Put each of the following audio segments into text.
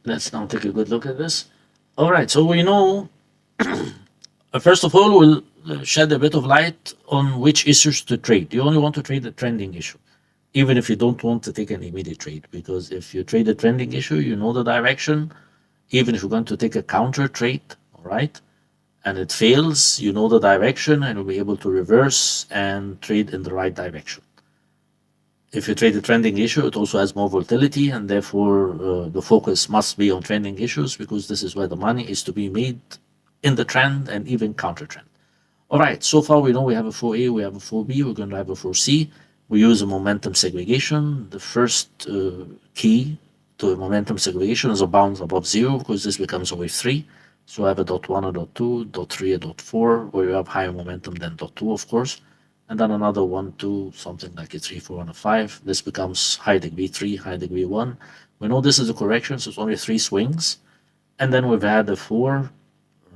Let's now take a good look at this. All right, so we know, first of all, we'll shed a bit of light on which issues to trade. You only want to trade the trending issue, even if you don't want to take an immediate trade, because if you trade the trending issue, you know the direction. Even if you're going to take a counter trade, all right, and it fails, you know the direction and you'll be able to reverse and trade in the right direction. If you trade the trending issue, it also has more volatility, and therefore the focus must be on trending issues because this is where the money is to be made in the trend and even counter trend. All right, so far we know we have a 4A, we have a 4B, we're going to have a 4C. We use a momentum segregation. The first key to a momentum segregation is a bounce above zero because this becomes a wave 3. So I have a dot 1, a dot 2, dot 3, a dot 4, where you have higher momentum than dot 2, of course. And then another 1, 2, something like a 3, 4, and a 5. This becomes high degree 3, high degree 1. We know this is a correction, so it's only 3 swings. And then we've had a 4,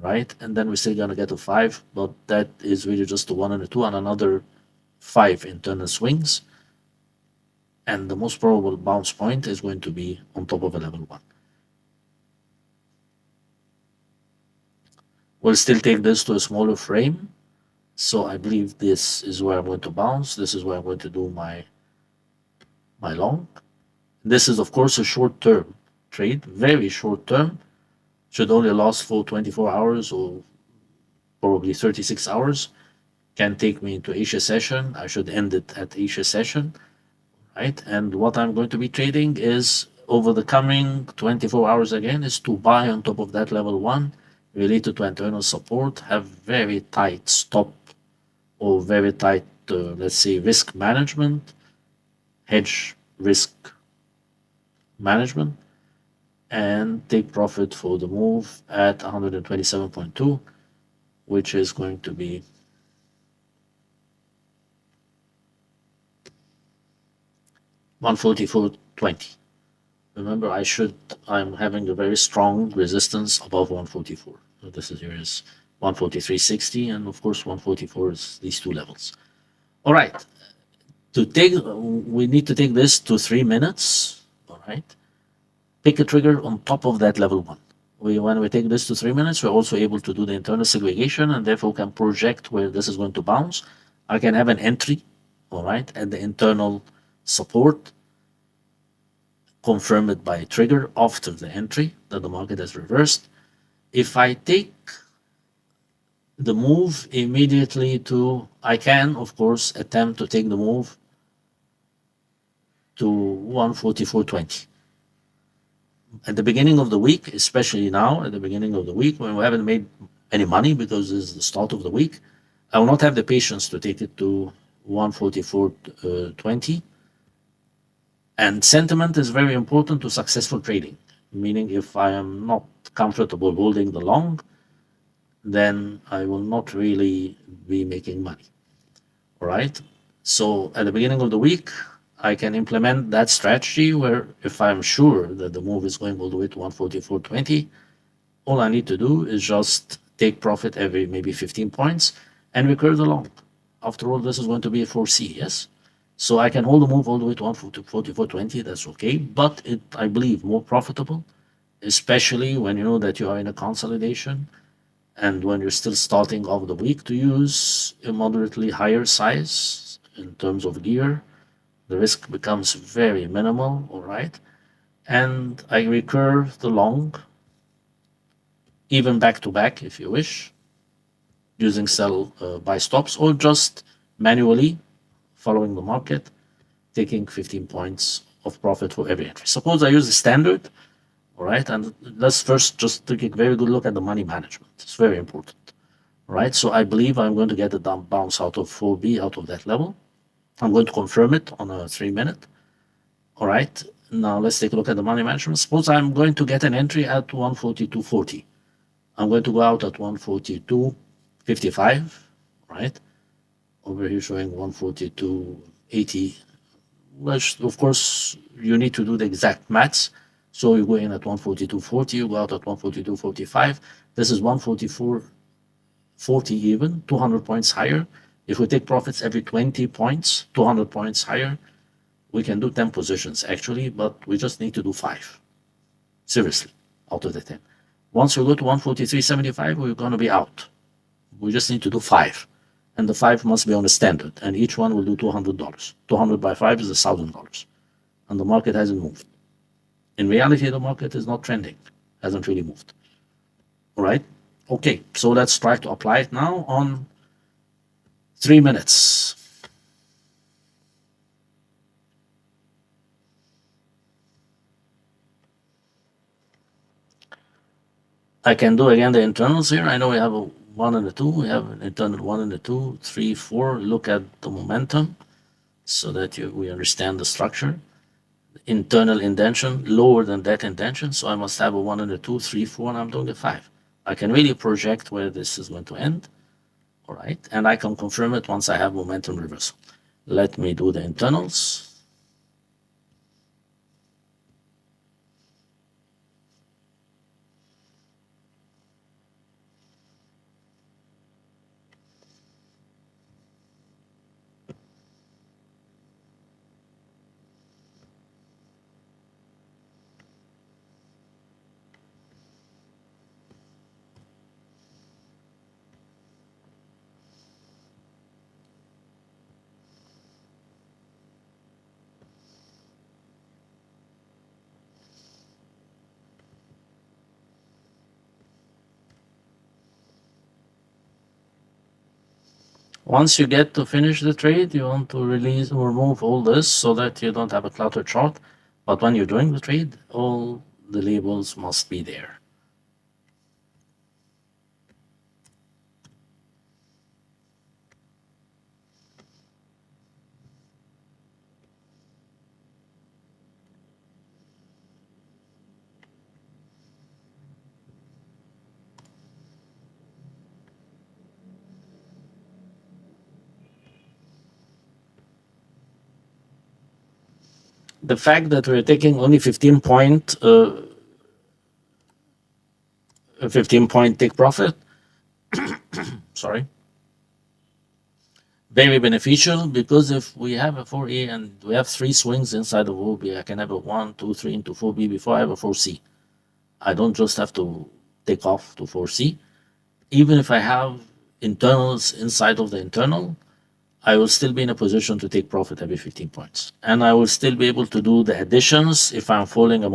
right? And then we're still going to get a 5, but that is really just a 1 and a 2 and another 5 internal swings. And the most probable bounce point is going to be on top of a level 1. We'll still take this to a smaller frame. So I believe this is where I'm going to bounce. This is where I'm going to do my long. This is, of course, a short-term trade, very short-term. Should only last for 24 hours or probably 36 hours. Can take me into Asia session. I should end it at Asia session, right? And what I'm going to be trading is over the coming 24 hours again is to buy on top of that level 1 related to internal support, have very tight stop or very tight, let's say, risk management, hedge risk management, and take profit for the move at 127.2, which is going to be 144.20. Remember, I'm having a very strong resistance above 144. So this is here is 143.60, and of course 144 is these two levels. All right, we need to take this to 3 minutes. All right, pick a trigger on top of that level 1. When we take this to 3 minutes, we're also able to do the internal segregation and therefore can project where this is going to bounce. I can have an entry, all right, at the internal support, confirm it by a trigger after the entry that the market has reversed. If I take the move immediately to, I can, of course, attempt to take the move to 144.20. At the beginning of the week, especially now, at the beginning of the week, when we haven't made any money because this is the start of the week, I will not have the patience to take it to 144.20. And sentiment is very important to successful trading, meaning if I am not comfortable holding the long, then I will not really be making money. All right. So at the beginning of the week, I can implement that strategy where if I'm sure that the move is going all the way to 144.20, all I need to do is just take profit every maybe 15 points and recur the long. After all, this is going to be a 4C, yes? So I can hold the move all the way to 144.20, that's okay, but I believe, more profitable, especially when you know that you are in a consolidation and when you're still starting off the week, to use a moderately higher size in terms of gear. The risk becomes very minimal, all right? And I recur the long, even back to back if you wish, using sell buy stops or just manually following the market, taking 15 points of profit for every entry. Suppose I use the standard, all right? And let's first just take a very good look at the money management. It's very important, all right? So I believe I'm going to get a bounce out of 4B out of that level. I'm going to confirm it on a 3 minute. All right, now let's take a look at the money management. Suppose I'm going to get an entry at 142.40. I'm going to go out at 142.55, right? Over here showing 142.80, which of course you need to do the exact maths. So you go in at 142.40, you go out at 142.45. This is 144.40 even, 200 points higher. If we take profits every 20 points, 200 points higher, we can do 10 positions actually, but we just need to do 5. Seriously. out of the 10. Once we go to 143.75, we're going to be out. We just need to do 5. And the 5 must be on a standard. And each one will do $200. 200 by 5 is $1,000. And the market hasn't moved. In reality, the market is not trending. Hasn't really moved. All right? Okay, so let's try to apply it now on 3 minutes. I can do again the internals here. I know we have a 1 and a 2. We have an internal 1 and a 2, 3, 4. Look at the momentum so that we understand the structure. Internal indentation lower than that indentation, so I must have a 1 and a 2, 3, 4, and I'm doing a 5. I can really project where this is going to end. All right, and I can confirm it once I have momentum reversal. Let me do the internals. Once you get to finish the trade, you want to remove all this so that you don't have a cluttered chart. But when you're doing the trade, all the labels must be there. The fact that we're taking only 15 point take profit, sorry, very beneficial, because if we have a 4A and we have 3 swings inside of 4B, I can have a 1, 2, 3 into 4B before I have a 4C. I don't just have to take off to 4C. Even if I have internals inside of the internal, I will still be in a position to take profit every 15 points. And I will still be able to do the additions if I'm following a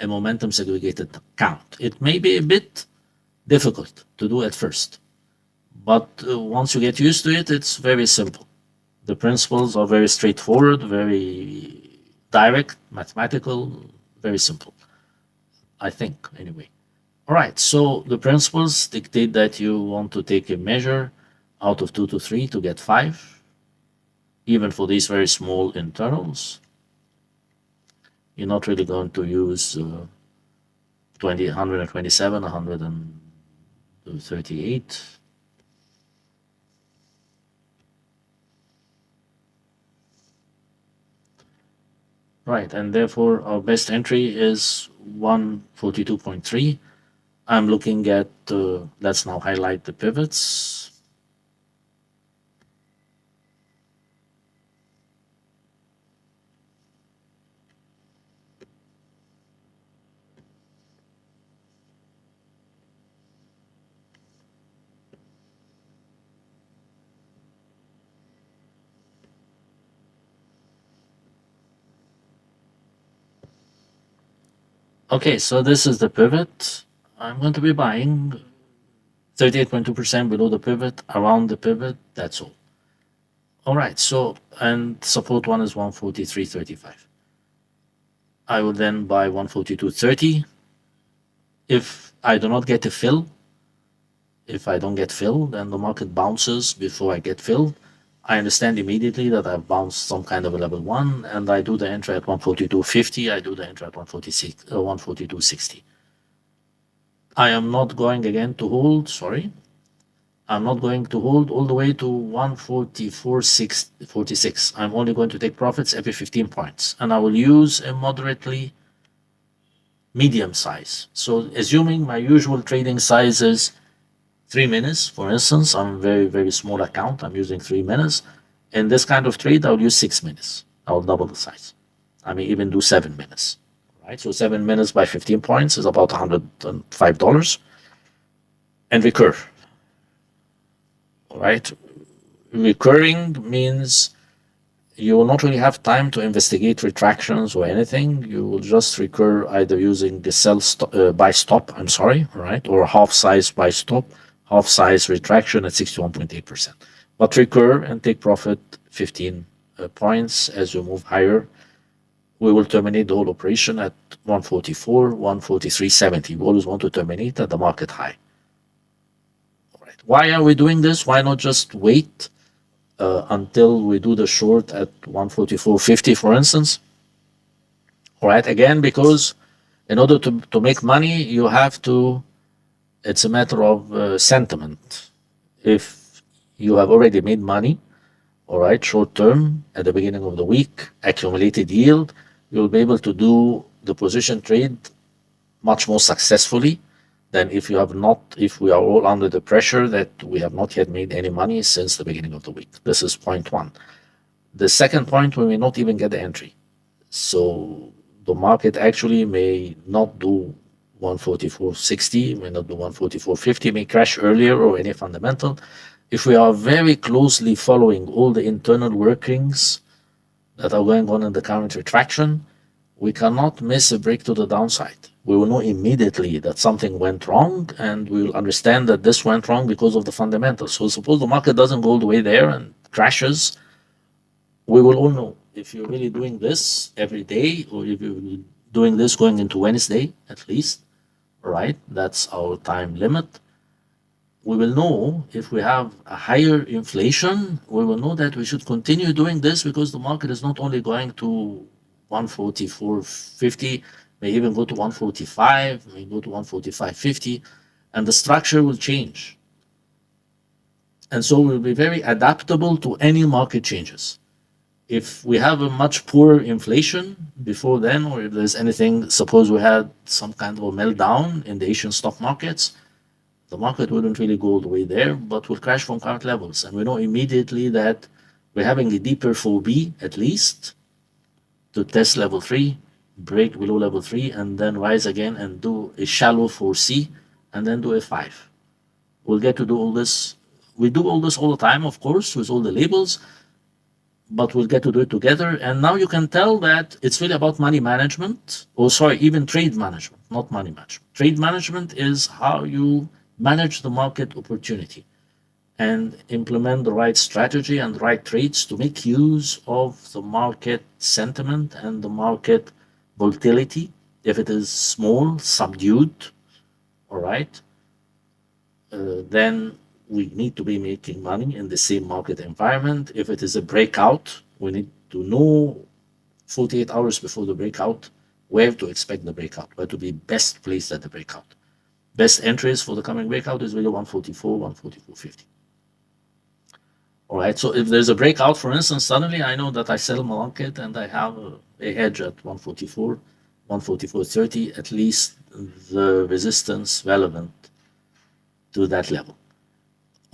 momentum segregated count. It may be a bit difficult to do at first, but once you get used to it, it's very simple. The principles are very straightforward, very direct, mathematical, very simple, I think, anyway. All right, so the principles dictate that you want to take a measure out of 2 to 3 to get 5, even for these very small internals. You're not really going to use 127, 138. Right, and therefore our best entry is 142.3. I'm looking at, let's now highlight the pivots. Okay, so this is the pivot. I'm going to be buying 38.2% below the pivot, around the pivot, that's all. All right, so, and support one is 143.35. I will then buy 142.30. If I do not get a fill, if I don't get fill, then the market bounces before I get filled. I understand immediately that I've bounced some kind of a level 1, and I do the entry at 142.50. I do the entry at 142.60. I am not going again to hold, sorry. I'm not going to hold all the way to 144.46. I'm only going to take profits every 15 points, and I will use a moderately medium size. So assuming my usual trading size is 3 minutes, for instance, I'm a very, very small account. I'm using 3 minutes. In this kind of trade, I'll use 6 minutes. I'll double the size. I may even do 7 minutes. right? So 7 minutes by 15 points is about $105 and recur, all right? Recurring means you will not really have time to investigate retractions or anything. You will just recur either using the buy stop, right? Or half size buy stop, half size retraction at 61.8%. But recur and take profit 15 points as you move higher. We will terminate the whole operation at 144, 143.70. We always want to terminate at the market high. All right. Why are we doing this? Why not just wait until we do the short at 144.50, for instance? All right. Again, because in order to make money, you have to, it's a matter of sentiment. If you have already made money, all right, short term at the beginning of the week, accumulated yield, you'll be able to do the position trade much more successfully than if we are all under the pressure that we have not yet made any money since the beginning of the week. This is point one. The second point, we may not even get the entry. So the market actually may not do 144.60, may not do 144.50, may crash earlier or any fundamental. If we are very closely following all the internal workings that are going on in the current retraction, we cannot miss a break to the downside. We will know immediately that something went wrong, and we will understand that this went wrong because of the fundamentals. So suppose the market doesn't go all the way there and crashes, we will all know. If you're really doing this every day, or if you're doing this going into Wednesday at least, right? That's our time limit. We will know if we have a higher inflation, we will know that we should continue doing this because the market is not only going to 144.50, may even go to 145, may go to 145.50, and the structure will change. And so we'll be very adaptable to any market changes. If we have a much poorer inflation before then, or if there's anything, suppose we had some kind of a meltdown in the Asian stock markets, the market wouldn't really go all the way there, but will crash from current levels. And we know immediately that we're having a deeper 4B at least to test level 3, break below level 3, and then rise again and do a shallow 4C, and then do a 5. We'll get to do all this. We do all this all the time, of course, with all the labels, but we'll get to do it together. And now you can tell that it's really about money management, even trade management, not money management. Trade management is how you manage the market opportunity and implement the right strategy and right trades to make use of the market sentiment and the market volatility. If it is small, subdued, all right, then we need to be making money in the same market environment. If it is a breakout, we need to know 48 hours before the breakout where to expect the breakout, where to be best placed at the breakout. Best entries for the coming breakout is really 144, 144.50. All right, so if there's a breakout, for instance, suddenly I know that I sell market and I have a hedge at 144, 144.30, at least the resistance relevant to that level.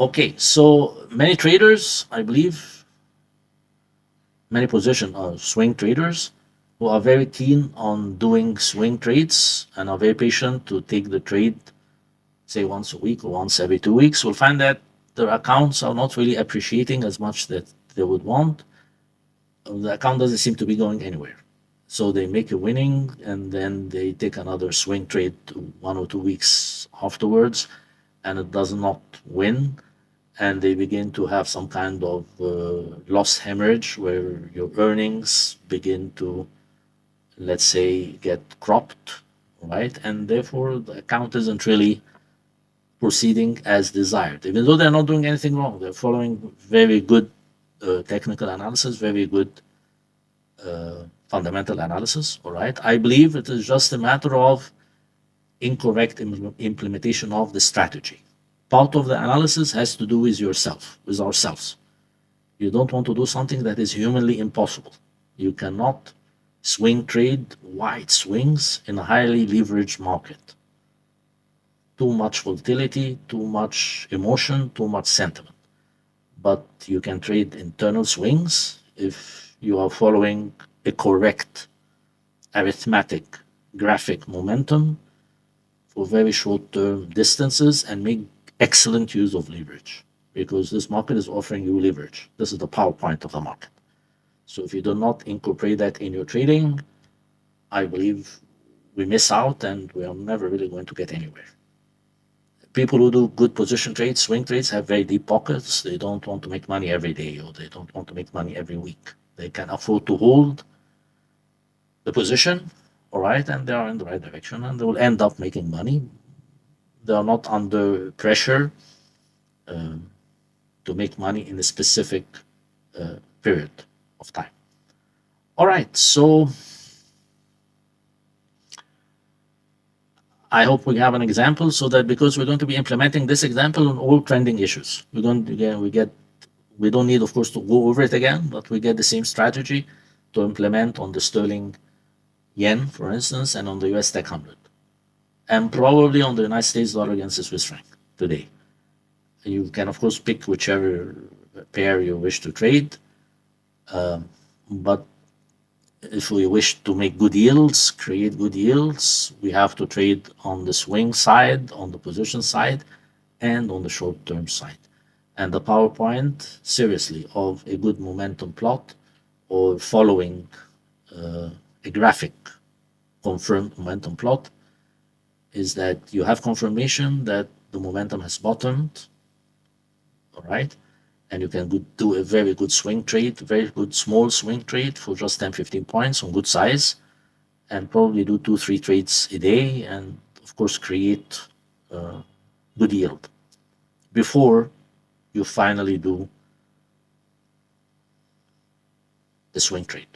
Okay, so many traders, I believe, many swing traders who are very keen on doing swing trades and are very patient to take the trade, say once a week or once every 2 weeks, will find that their accounts are not really appreciating as much that they would want. The account doesn't seem to be going anywhere. So they make a winning and then they take another swing trade 1 or 2 weeks afterwards, and it does not win. And they begin to have some kind of loss hemorrhage where your earnings begin to, let's say, get cropped, right? And therefore the account isn't really proceeding as desired. Even though they're not doing anything wrong, they're following very good technical analysis, very good fundamental analysis, all right? I believe it is just a matter of incorrect implementation of the strategy. Part of the analysis has to do with yourself, with ourselves. You don't want to do something that is humanly impossible. You cannot swing trade wide swings in a highly leveraged market. Too much volatility, too much emotion, too much sentiment. But you can trade internal swings if you are following a correct arithmetic graphic momentum for very short-term distances and make excellent use of leverage, because this market is offering you leverage. This is the PowerPoint of the market. So if you do not incorporate that in your trading, I believe we miss out and we are never really going to get anywhere. People who do good position trades, swing trades, have very deep pockets. They don't want to make money every day, or they don't want to make money every week. They can afford to hold the position, all right, and they are in the right direction, and they will end up making money. They are not under pressure to make money in a specific period of time. All right, so I hope we have an example, so that, because we're going to be implementing this example on all trending issues, we don't need, of course, to go over it again, but we get the same strategy to implement on the sterling yen, for instance, and on the US Tech 100, and probably on the United States dollar against the Swiss franc today. You can, of course, pick whichever pair you wish to trade, but if we wish to make good yields, create good yields, we have to trade on the swing side, on the position side, and on the short-term side. And the PowerPoint, seriously, of a good momentum plot or following a graphic confirmed momentum plot is that you have confirmation that the momentum has bottomed, all right? And you can do a very good swing trade, very good small swing trade for just 10, 15 points on good size, and probably do 2, 3 trades a day, and of course create good yield before you finally do the swing trade.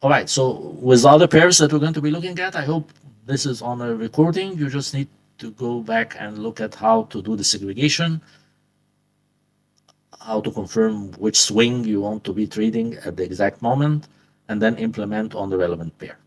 All right, so with the other pairs that we're going to be looking at, I hope this is on a recording. You just need to go back and look at how to do the segregation, how to confirm which swing you want to be trading at the exact moment, and then implement on the relevant pair.